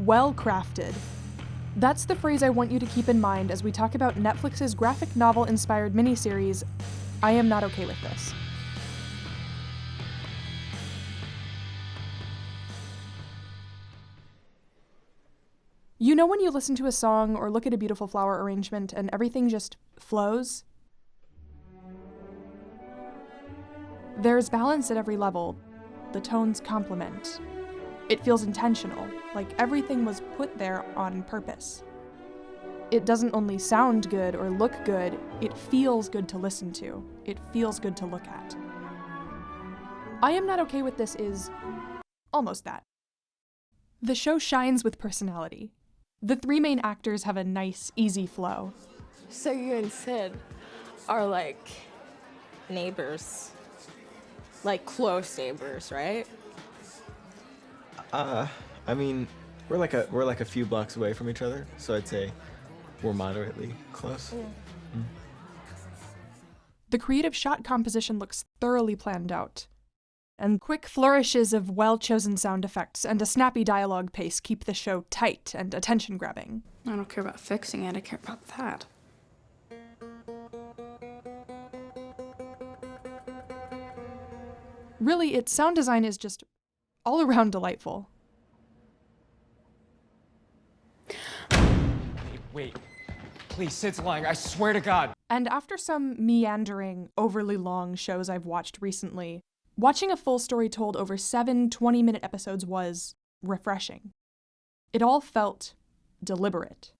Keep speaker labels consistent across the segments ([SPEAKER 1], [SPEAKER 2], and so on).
[SPEAKER 1] well-crafted. That's the phrase I want you to keep in mind as we talk about Netflix's graphic novel-inspired miniseries, I Am Not Okay With This. You know when you listen to a song or look at a beautiful flower arrangement and everything just flows? There's balance at every level. The tones complement. It feels intentional, like everything was put there on purpose. It doesn't only sound good or look good, it feels good to listen to. It feels good to look at. I Am Not Okay With This is almost that. The show shines with personality. The three main actors have a nice, easy flow.
[SPEAKER 2] So you and Sid are like neighbors. Like close neighbors, right?
[SPEAKER 3] I mean, we're like a few blocks away from each other, so I'd say we're moderately close.
[SPEAKER 2] Yeah.
[SPEAKER 1] The creative shot composition looks thoroughly planned out. And quick flourishes of well-chosen sound effects and a snappy dialogue pace keep the show tight and attention-grabbing.
[SPEAKER 4] I don't care about fixing it, I care about that.
[SPEAKER 1] Really, its sound design is just all around delightful.
[SPEAKER 5] Wait. Please, Sid's lying. I swear to God.
[SPEAKER 1] And after some meandering, overly long shows I've watched recently, watching a full story told over 7 20-minute episodes was refreshing. It all felt deliberate.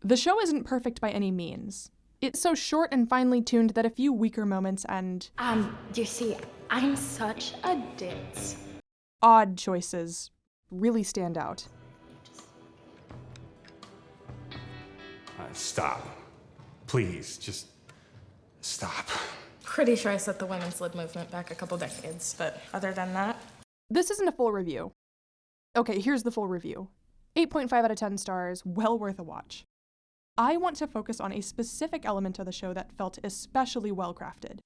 [SPEAKER 1] The show isn't perfect by any means. It's so short and finely tuned that a few weaker moments and
[SPEAKER 2] You see, I'm such a ditz.
[SPEAKER 1] odd choices really stand out.
[SPEAKER 6] Stop. Please, just stop.
[SPEAKER 2] Pretty sure I set the women's lib movement back a couple decades, but other than that...
[SPEAKER 1] This isn't a full review. Okay, here's the full review. 8.5 out of 10 stars, well worth a watch. I want to focus on a specific element of the show that felt especially well crafted.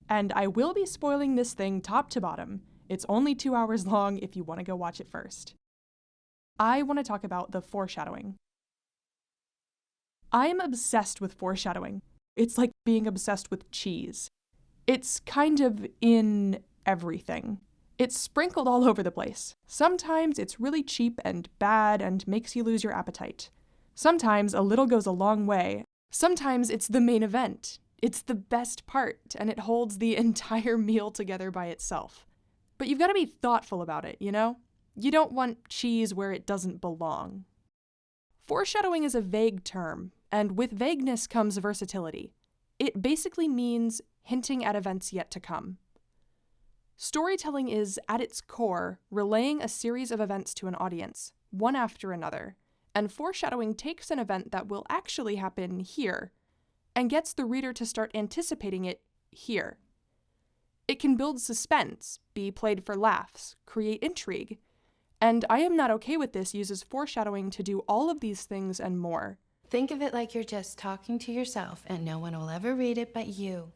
[SPEAKER 1] And I will be spoiling this thing top to bottom. It's only 2 hours long if you want to go watch it first. I want to talk about the foreshadowing. I'm obsessed with foreshadowing. It's like being obsessed with cheese. It's kind of in everything. It's sprinkled all over the place. Sometimes it's really cheap and bad and makes you lose your appetite. Sometimes a little goes a long way. Sometimes it's the main event. It's the best part, and it holds the entire meal together by itself. But you've got to be thoughtful about it, you know? You don't want cheese where it doesn't belong. Foreshadowing is a vague term, and with vagueness comes versatility. It basically means hinting at events yet to come. Storytelling is, at its core, relaying a series of events to an audience, one after another, and foreshadowing takes an event that will actually happen here, and gets the reader to start anticipating it here. It can build suspense, be played for laughs, create intrigue, and I Am Not Okay With This uses foreshadowing to do all of these things and more.
[SPEAKER 7] Think of it like you're just talking to yourself and no one will ever read it but you.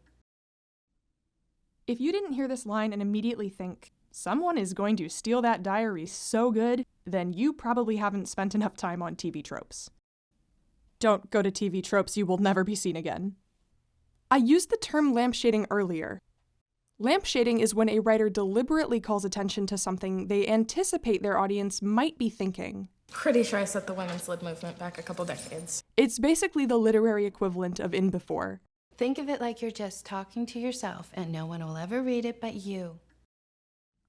[SPEAKER 1] If you didn't hear this line and immediately think, someone is going to steal that diary so good, then you probably haven't spent enough time on TV tropes. Don't go to TV tropes, you will never be seen again. I used the term lampshading earlier. Lampshading is when a writer deliberately calls attention to something they anticipate their audience might be thinking.
[SPEAKER 2] Pretty sure I set the women's lib movement back a couple decades.
[SPEAKER 1] It's basically the literary equivalent of in before.
[SPEAKER 7] Think of it like you're just talking to yourself and no one will ever read it but you.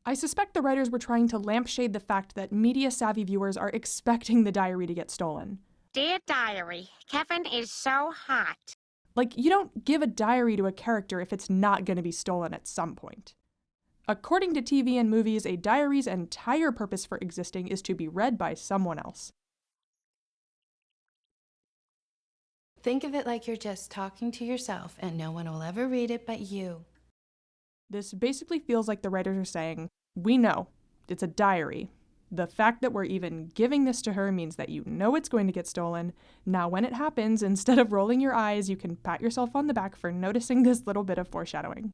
[SPEAKER 1] I suspect the writers were trying to lampshade the fact that media-savvy viewers are expecting the diary to get stolen.
[SPEAKER 8] Dear Diary, Kevin is so hot.
[SPEAKER 1] Like, you don't give a diary to a character if it's not going to be stolen at some point. According to TV and movies, a diary's entire purpose for existing is to be read by someone else.
[SPEAKER 7] Think of it like you're just talking to yourself and no one will ever read it but you.
[SPEAKER 1] This basically feels like the writers are saying, we know, it's a diary. The fact that we're even giving this to her means that you know it's going to get stolen. Now when it happens, instead of rolling your eyes, you can pat yourself on the back for noticing this little bit of foreshadowing.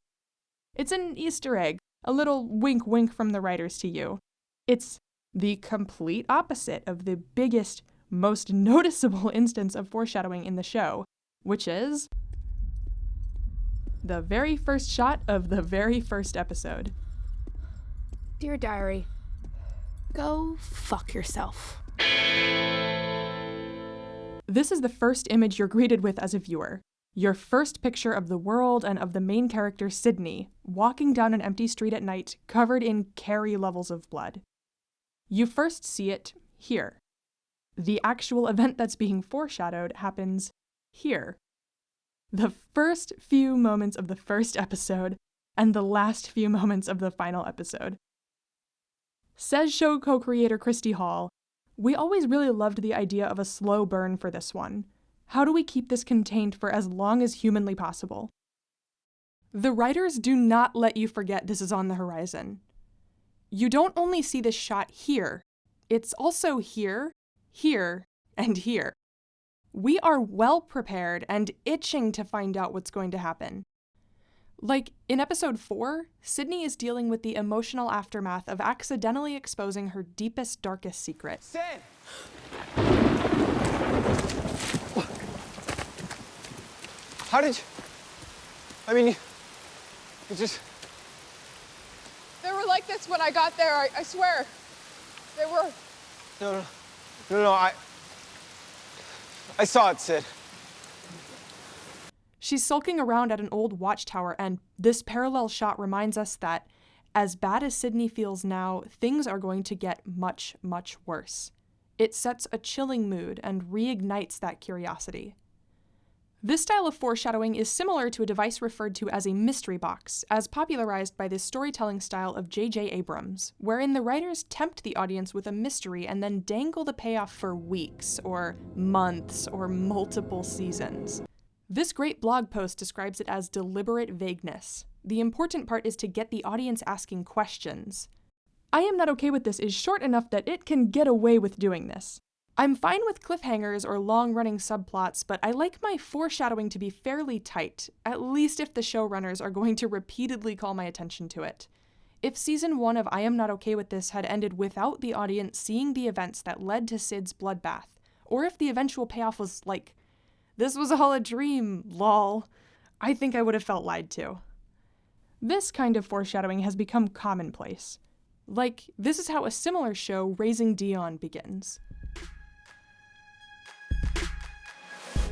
[SPEAKER 1] It's an Easter egg, a little wink-wink from the writers to you. It's The complete opposite of the biggest, most noticeable instance of foreshadowing in the show, which is the very first shot of the very first episode.
[SPEAKER 4] Dear Diary, go fuck yourself.
[SPEAKER 1] This is the first image you're greeted with as a viewer. Your first picture of the world and of the main character, Sydney, walking down an empty street at night, covered in Carrie levels of blood. You first see it here. The actual event that's being foreshadowed happens here. The first few moments of the first episode and the last few moments of the final episode. Says show co-creator Christy Hall, "We always really loved the idea of a slow burn for this one. How do we keep this contained for as long as humanly possible?" The writers do not let you forget this is on the horizon. You don't only see this shot here, it's also here, here, and here. We are well prepared and itching to find out what's going to happen. Like, in episode 4, Sydney is dealing with the emotional aftermath of accidentally exposing her deepest, darkest secret.
[SPEAKER 5] Sid! How did you... I mean, you just...
[SPEAKER 9] They were like this when I got there, I swear. They were.
[SPEAKER 5] No, I saw it, Sid.
[SPEAKER 1] She's sulking around at an old watchtower, and this parallel shot reminds us that, as bad as Sydney feels now, things are going to get much, much worse. It sets a chilling mood and reignites that curiosity. This style of foreshadowing is similar to a device referred to as a mystery box, as popularized by the storytelling style of J.J. Abrams, wherein the writers tempt the audience with a mystery and then dangle the payoff for weeks, or months, or multiple seasons. This great blog post describes it as deliberate vagueness. The important part is to get the audience asking questions. I Am Not Okay With This is short enough that it can get away with doing this. I'm fine with cliffhangers or long-running subplots, but I like my foreshadowing to be fairly tight, at least if the showrunners are going to repeatedly call my attention to it. If season 1 of I Am Not Okay With This had ended without the audience seeing the events that led to Sid's bloodbath, or if the eventual payoff was like, "This was all a dream, lol," I think I would have felt lied to. This kind of foreshadowing has become commonplace. Like, this is how a similar show, Raising Dion, begins.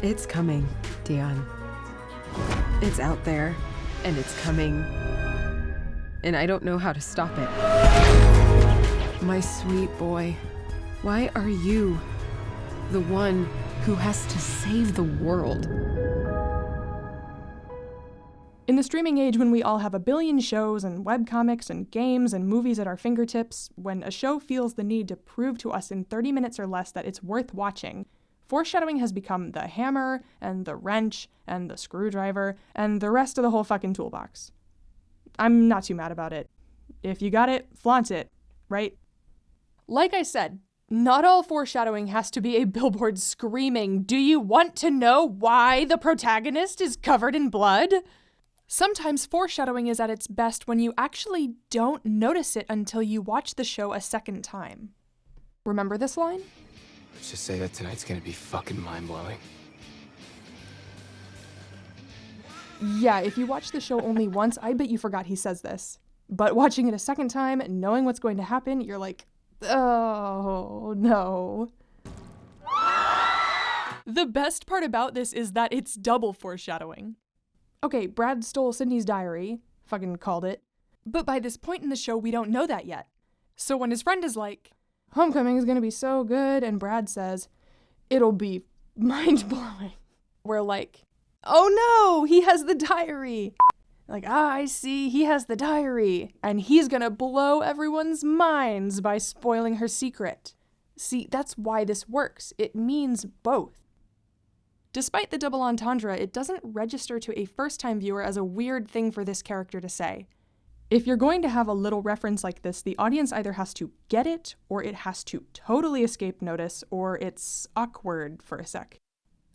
[SPEAKER 10] It's coming, Dion. It's out there, and it's coming. And I don't know how to stop it. My sweet boy, why are you the one who has to save the world?
[SPEAKER 1] In the streaming age, when we all have a billion shows and webcomics and games and movies at our fingertips, when a show feels the need to prove to us in 30 minutes or less that it's worth watching, foreshadowing has become the hammer, and the wrench, and the screwdriver, and the rest of the whole fucking toolbox. I'm not too mad about it. If you got it, flaunt it, right? Like I said, not all foreshadowing has to be a billboard screaming, "Do you want to know why the protagonist is covered in blood?" Sometimes foreshadowing is at its best when you actually don't notice it until you watch the show a second time. Remember this line?
[SPEAKER 5] Let's just say that tonight's gonna be fucking mind-blowing.
[SPEAKER 1] Yeah, if you watch the show only once, I bet you forgot he says this. But watching it a second time, knowing what's going to happen, you're like, oh, no. The best part about this is that it's double foreshadowing. Okay, Brad stole Sydney's diary, fucking called it, but by this point in the show, we don't know that yet. So when his friend is like, "Homecoming is gonna be so good," and Brad says, "It'll be mind-blowing," we're like, oh no, he has the diary. Like, I see, he has the diary, and he's gonna blow everyone's minds by spoiling her secret. See, that's why this works. It means both. Despite the double entendre, it doesn't register to a first-time viewer as a weird thing for this character to say. If you're going to have a little reference like this, the audience either has to get it, or it has to totally escape notice, or it's awkward for a sec.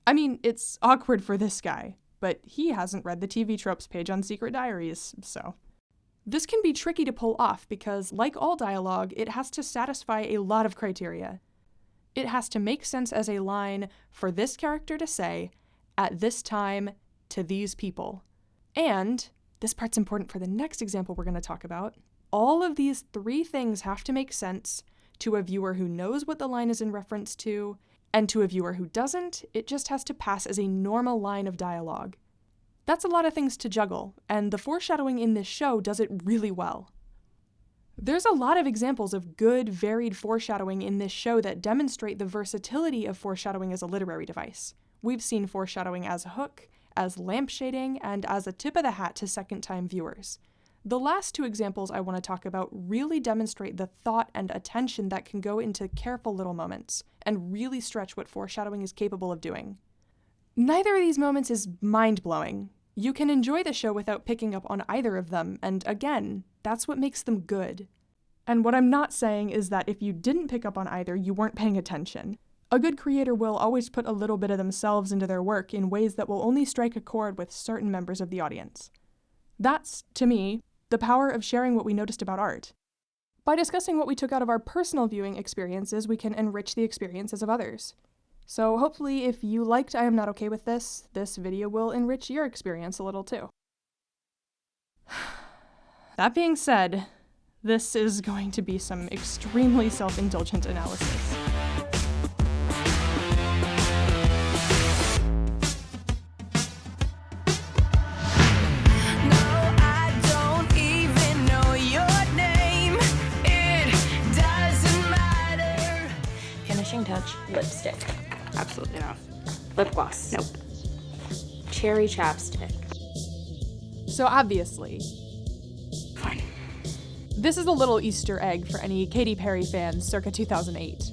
[SPEAKER 1] I mean, it's awkward for this guy, but he hasn't read the TV tropes page on Secret Diaries, so. This can be tricky to pull off because, like all dialogue, it has to satisfy a lot of criteria. It has to make sense as a line for this character to say, at this time, to these people. And, this part's important for the next example we're going to talk about, all of these 3 things have to make sense to a viewer who knows what the line is in reference to, and to a viewer who doesn't, it just has to pass as a normal line of dialogue. That's a lot of things to juggle, and the foreshadowing in this show does it really well. There's a lot of examples of good, varied foreshadowing in this show that demonstrate the versatility of foreshadowing as a literary device. We've seen foreshadowing as a hook, as lampshading, and as a tip of the hat to second-time viewers. The last 2 examples I want to talk about really demonstrate the thought and attention that can go into careful little moments, and really stretch what foreshadowing is capable of doing. Neither of these moments is mind-blowing. You can enjoy the show without picking up on either of them, and again, that's what makes them good. And what I'm not saying is that if you didn't pick up on either, you weren't paying attention. A good creator will always put a little bit of themselves into their work in ways that will only strike a chord with certain members of the audience. That's, to me, the power of sharing what we noticed about art. By discussing what we took out of our personal viewing experiences, we can enrich the experiences of others. So hopefully, if you liked I Am Not Okay With This video will enrich your experience a little too. That being said, this is going to be some extremely self-indulgent analysis.
[SPEAKER 11] Finishing touch, lipstick.
[SPEAKER 4] Absolutely not.
[SPEAKER 11] Lip gloss.
[SPEAKER 4] Nope.
[SPEAKER 11] Cherry chapstick.
[SPEAKER 1] So obviously,
[SPEAKER 4] Fine.
[SPEAKER 1] this is a little Easter egg for any Katy Perry fans circa 2008.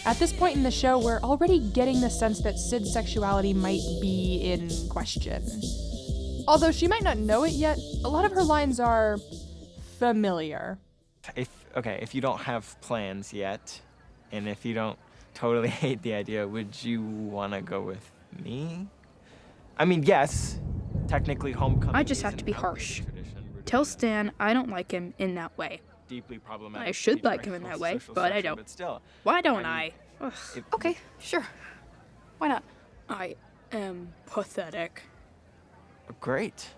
[SPEAKER 1] At this point in the show, we're already getting the sense that Sid's sexuality might be in question. Although she might not know it yet, a lot of her lines are familiar.
[SPEAKER 3] If you don't have plans yet, and if you don't totally hate the idea, would you want to go with me? I mean, yes, technically homecoming.
[SPEAKER 4] I just have to be harsh. Tell Stan I don't like him in that way.
[SPEAKER 3] Deeply problematic.
[SPEAKER 4] I should like him in that way, but I don't.
[SPEAKER 3] But still,
[SPEAKER 4] Why don't I? Ugh.
[SPEAKER 11] Okay, sure. Why not?
[SPEAKER 4] I am pathetic.
[SPEAKER 3] great.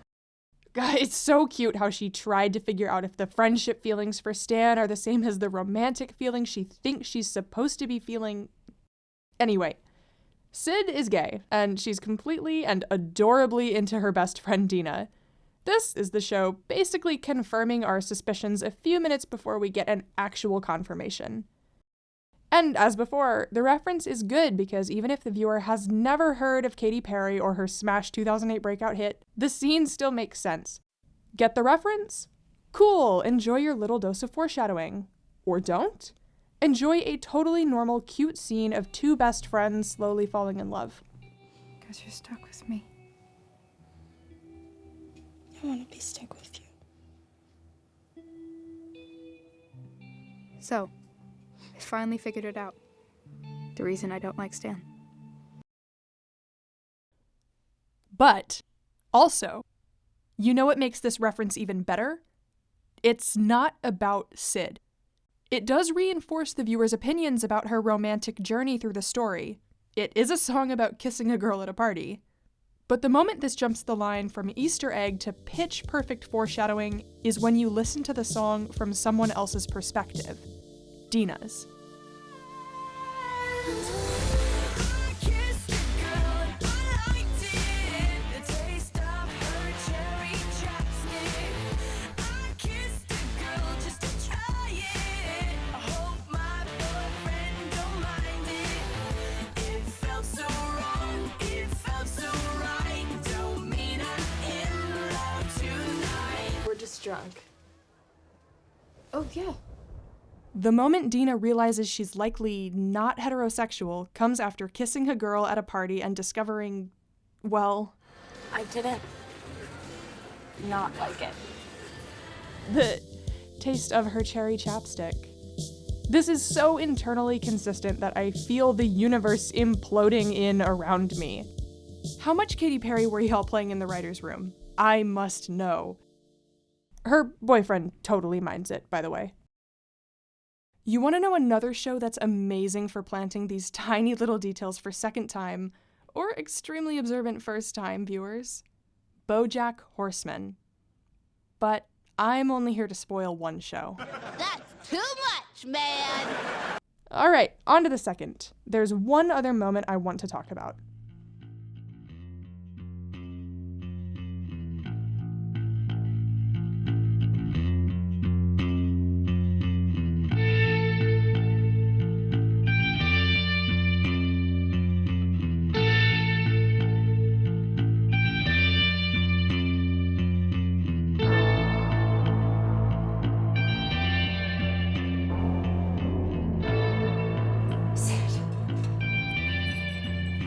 [SPEAKER 1] God, it's so cute how she tried to figure out if the friendship feelings for Stan are the same as the romantic feelings she thinks she's supposed to be feeling. Anyway, Sid is gay, and she's completely and adorably into her best friend Dina. This is the show basically confirming our suspicions a few minutes before we get an actual confirmation. And as before, the reference is good because even if the viewer has never heard of Katy Perry or her smash 2008 breakout hit, the scene still makes sense. Get the reference? Cool, enjoy your little dose of foreshadowing. Or don't? Enjoy a totally normal, cute scene of two best friends slowly falling in love.
[SPEAKER 11] Because you're stuck with me. I want to be stuck with you.
[SPEAKER 4] So, I finally figured it out. The reason I don't like Stan.
[SPEAKER 1] But, also, you know what makes this reference even better? It's not about Sid. It does reinforce the viewer's opinions about her romantic journey through the story. It is a song about kissing a girl at a party. But the moment this jumps the line from Easter egg to pitch-perfect foreshadowing is when you listen to the song from someone else's perspective. Dina's.
[SPEAKER 11] Drunk. Oh, yeah.
[SPEAKER 1] The moment Dina realizes she's likely not heterosexual comes after kissing a girl at a party and discovering, well...
[SPEAKER 11] I didn't not like it.
[SPEAKER 1] taste of her cherry chapstick. This is so internally consistent that I feel the universe imploding in around me. How much Katy Perry were y'all playing in the writer's room? I must know. Her boyfriend totally minds it, by the way. You want to know another show that's amazing for planting these tiny little details for second time, or extremely observant first time viewers? BoJack Horseman. But I'm only here to spoil one show.
[SPEAKER 8] That's too much, man.
[SPEAKER 1] All right, on to the second. There's one other moment I want to talk about.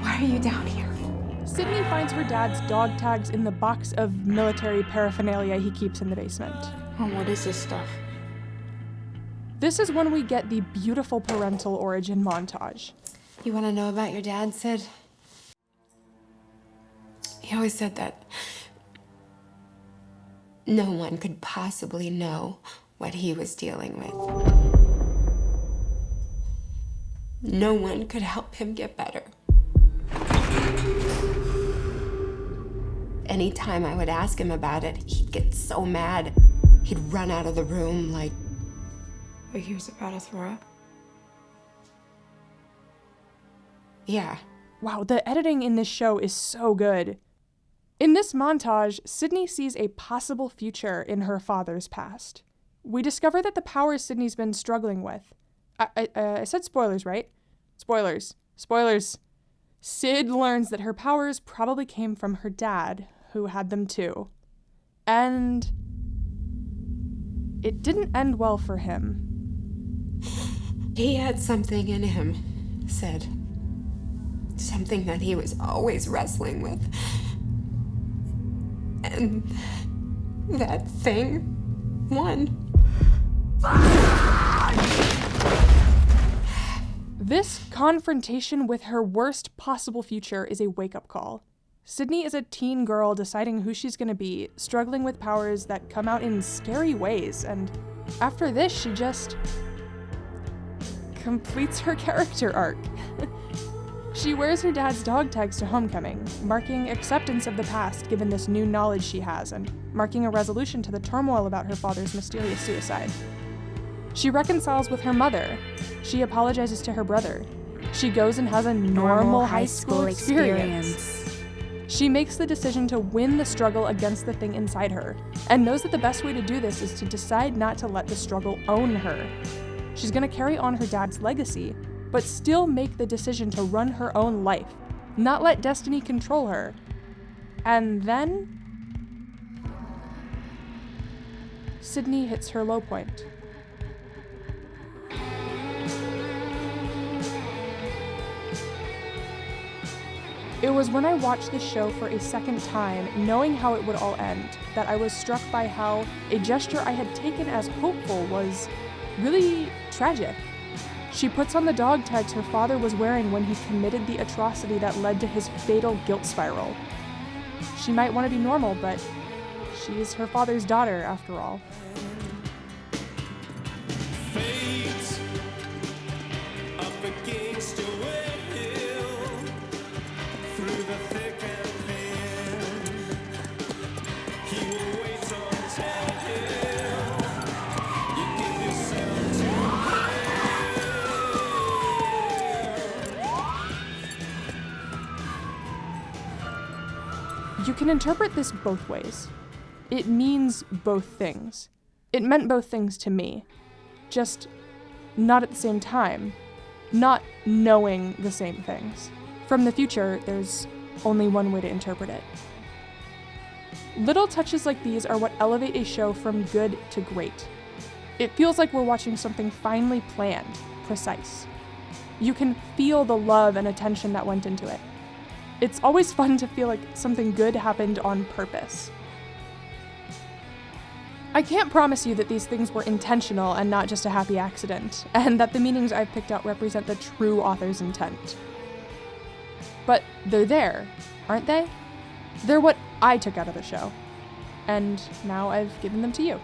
[SPEAKER 11] Why are you down here?
[SPEAKER 1] Sydney finds her dad's dog tags in the box of military paraphernalia he keeps in the basement.
[SPEAKER 11] Oh, what is this stuff?
[SPEAKER 1] This is when we get the beautiful parental origin montage.
[SPEAKER 11] You want to know about your dad, Sid? He always said that no one could possibly know what he was dealing with. No one could help him get better. Anytime I would ask him about it, he'd get so mad. He'd run out of the room like he was about to throw up. Yeah.
[SPEAKER 1] Wow, the editing in this show is so good. In this montage, Sydney sees a possible future in her father's past. We discover that the powers Sydney's been struggling with. I said spoilers, right? Spoilers. Spoilers. Sid learns that her powers probably came from her dad, who had them too. And it didn't end well for him.
[SPEAKER 11] He had something in him, Sid. Something that he was always wrestling with. And that thing won.
[SPEAKER 1] This confrontation with her worst possible future is a wake-up call. Sydney is a teen girl deciding who she's gonna be, struggling with powers that come out in scary ways, and after this, she just completes her character arc. She wears her dad's dog tags to homecoming, marking acceptance of the past given this new knowledge she has, and marking a resolution to the turmoil about her father's mysterious suicide. She reconciles with her mother. She apologizes to her brother. She goes and has a normal high school experience. She makes the decision to win the struggle against the thing inside her, and knows that the best way to do this is to decide not to let the struggle own her. She's gonna carry on her dad's legacy, but still make the decision to run her own life, not let destiny control her. And then Sydney hits her low point. It was when I watched this show for a second time, knowing how it would all end, that I was struck by how a gesture I had taken as hopeful was really tragic. She puts on the dog tags her father was wearing when he committed the atrocity that led to his fatal guilt spiral. She might want to be normal, but she's her father's daughter, after all. You can interpret this both ways. It means both things. It meant both things to me, just not at the same time, not knowing the same things. From the future, there's only one way to interpret it. Little touches like these are what elevate a show from good to great. It feels like we're watching something finely planned, precise. You can feel the love and attention that went into it. It's always fun to feel like something good happened on purpose. I can't promise you that these things were intentional and not just a happy accident, and that the meanings I've picked out represent the true author's intent. But they're there, aren't they? They're what I took out of the show. And now I've given them to you.